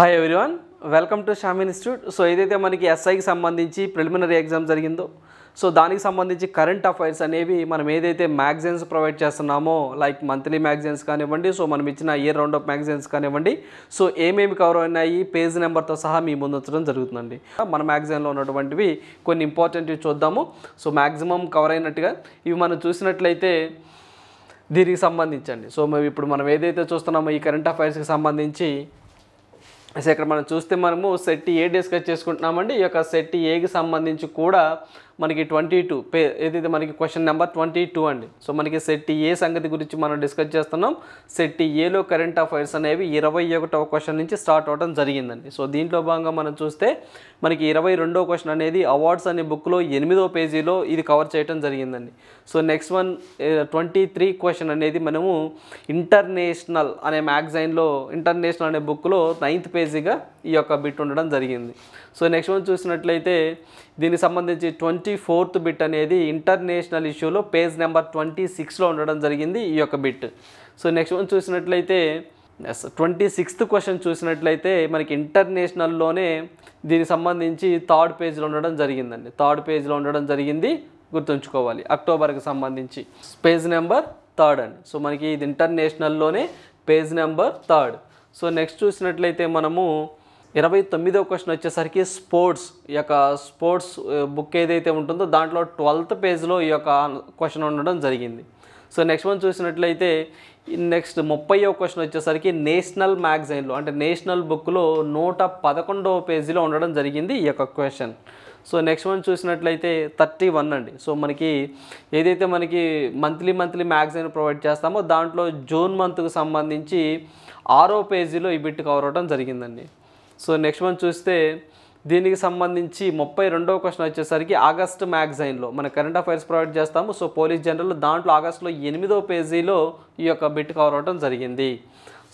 Hi everyone, welcome to Shyam institute. So ఏదైతే మనకి ఎస్ఐకి సంబంధించి ప్రిలిమినరీ ఎగ్జామ్ జరిగిందో, సో దానికి సంబంధించి కరెంట్ అఫైర్స్ అనేవి మనం ఏదైతే మ్యాగజైన్స్ ప్రొవైడ్ చేస్తున్నామో, లైక్ మంత్లీ మ్యాగజైన్స్ కానివ్వండి, సో మనం ఇచ్చిన ఇయర్ రౌండ్ ఆఫ్ మ్యాగజైన్స్ కానివ్వండి, సో ఏమేమి కవర్ అయినాయి పేజ్ నెంబర్తో సహా మీ ముందు ఉంచడం జరుగుతుందండి. మన మ్యాగజైన్లో ఉన్నటువంటివి కొన్ని ఇంపార్టెంట్వి చూద్దాము. సో మ్యాక్సిమం కవర్ అయినట్టుగా ఇవి మనం చూసినట్లయితే దీనికి సంబంధించండి. సో ఇప్పుడు మనం ఏదైతే చూస్తున్నామో ఈ కరెంట్ అఫైర్స్కి సంబంధించి సో ఇక్కడ మనం చూస్తే మనము సెట్ ఏ డిస్కస్ చేసుకుంటున్నామండి. ఈ యొక్క సెట్ ఏకి సంబంధించి కూడా మనకి 22 ఏదైతే మనకి క్వశ్చన్ నెంబర్ 22 అండి. సో మనకి సెట్ ఏ సంగతి గురించి మనం డిస్కస్ చేస్తున్నాం. సెట్ ఏలో కరెంట్ అఫైర్స్ అనేవి 21వ క్వశ్చన్ నుంచి స్టార్ట్ అవడం జరిగిందండి. సో దీంట్లో భాగంగా మనం చూస్తే మనకి 22వ క్వశ్చన్ అనేది అవార్డ్స్ అనే బుక్లో 8వ పేజీలో ఇది కవర్ చేయడం జరిగిందండి. సో నెక్స్ట్ వన్ 23 క్వశ్చన్ అనేది మనము ఇంటర్నేషనల్ అనే మ్యాగజైన్లో ఇంటర్నేషనల్ అనే బుక్లో 9th పేజీగా ఈ యొక్క బిట్ ఉండడం జరిగింది. సో నెక్స్ట్ వన్ చూసినట్లయితే దీనికి సంబంధించి 24th బిట్ అనేది ఇంటర్నేషనల్ ఇష్యూలో పేజ్ నెంబర్ 26లో ఉండడం జరిగింది ఈ యొక్క బిట్. సో నెక్స్ట్ వన్ చూసినట్లయితే 26th క్వశ్చన్ చూసినట్లయితే మనకి ఇంటర్నేషనల్లోనే దీనికి సంబంధించి 3rd పేజ్లో ఉండడం జరిగిందండి. 3rd పేజ్లో ఉండడం జరిగింది, గుర్తుంచుకోవాలి. అక్టోబర్కి సంబంధించి పేజ్ నెంబర్ 3rd అండి. సో మనకి ఇది ఇంటర్నేషనల్లోనే page number 3rd. So next చూసినట్లయితే మనము 29వ క్వశ్చన్ వచ్చేసరికి స్పోర్ట్స్, ఈ యొక్క స్పోర్ట్స్ బుక్ ఏదైతే ఉంటుందో దాంట్లో 12th పేజ్లో ఈ యొక్క క్వశ్చన్ ఉండడం జరిగింది. సో నెక్స్ట్ వన్ చూసినట్లయితే నెక్స్ట్ 30వ క్వశ్చన్ వచ్చేసరికి నేషనల్ మ్యాగజైన్లో అంటే నేషనల్ బుక్లో 111వ పేజీలో ఉండడం జరిగింది ఈ యొక్క క్వశ్చన్. సో నెక్స్ట్ వన్ చూసినట్లయితే 31 అండి. సో మనకి ఏదైతే మనకి మంత్లీ మ్యాగజైన్ ప్రొవైడ్ చేస్తామో దాంట్లో జూన్ మంత్కు సంబంధించి 6వ పేజీలో ఈ బిట్ కవర్ అవడం జరిగిందండి. సో నెక్స్ట్ వన్ చూస్తే దీనికి సంబంధించి 32వ క్వశ్చన్ వచ్చేసరికి ఆగస్ట్ మ్యాగజైన్లో మన కరెంట్ అఫైర్స్ ప్రొవైడ్ చేస్తాము. సో పోలీస్ జనరల్ దాంట్లో ఆగస్టులో 8వ పేజీలో ఈ యొక్క బిట్ కవర్ అవడం జరిగింది.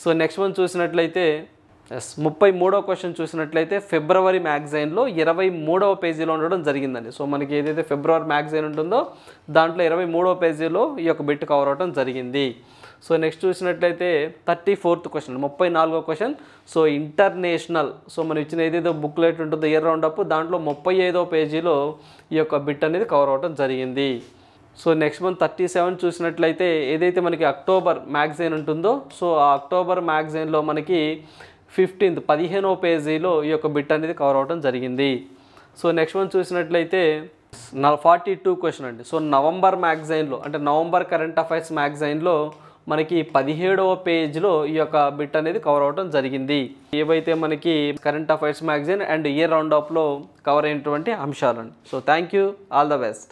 సో నెక్స్ట్ వన్ చూసినట్లయితే 33వ క్వశ్చన్ చూసినట్లయితే ఫిబ్రవరి మ్యాగజైన్లో 23వ పేజీలో ఉండడం జరిగిందండి. సో మనకి ఏదైతే ఫిబ్రవరి మ్యాగజైన్ ఉంటుందో దాంట్లో 23వ పేజీలో ఈ యొక్క బిట్ కవర్ అవడం జరిగింది. సో నెక్స్ట్ చూసినట్లయితే 34th క్వశ్చన్ 34వ క్వశ్చన్. సో ఇంటర్నేషనల్, సో మనం ఇచ్చిన ఏదైతే బుక్లెట్ ఉంటుందో ఇయర్ రౌండ్ అప్ దాంట్లో 35వ పేజీలో ఈ యొక్క బిట్ అనేది కవర్ అవడం జరిగింది. సో నెక్స్ట్ మంత్ 37 చూసినట్లయితే ఏదైతే మనకి అక్టోబర్ మ్యాగజైన్ ఉంటుందో సో ఆ అక్టోబర్ మ్యాగజైన్లో మనకి 15వ పేజీలో ఈ యొక్క బిట్ అనేది కవర్ అవడం జరిగింది. సో నెక్స్ట్ వన్ చూసినట్లయితే 42 క్వశ్చన్ అండి. సో నవంబర్ మ్యాగజైన్లో అంటే నవంబర్ కరెంట్ అఫైర్స్ మ్యాగజైన్లో మనకి 17వ పేజ్లో ఈ యొక్క బిట్ అనేది కవర్ అవడం జరిగింది. ఏవైతే మనకి current affairs magazine and year round అప్లో కవర్ అయినటువంటి అంశాలండి. So thank you, all the best.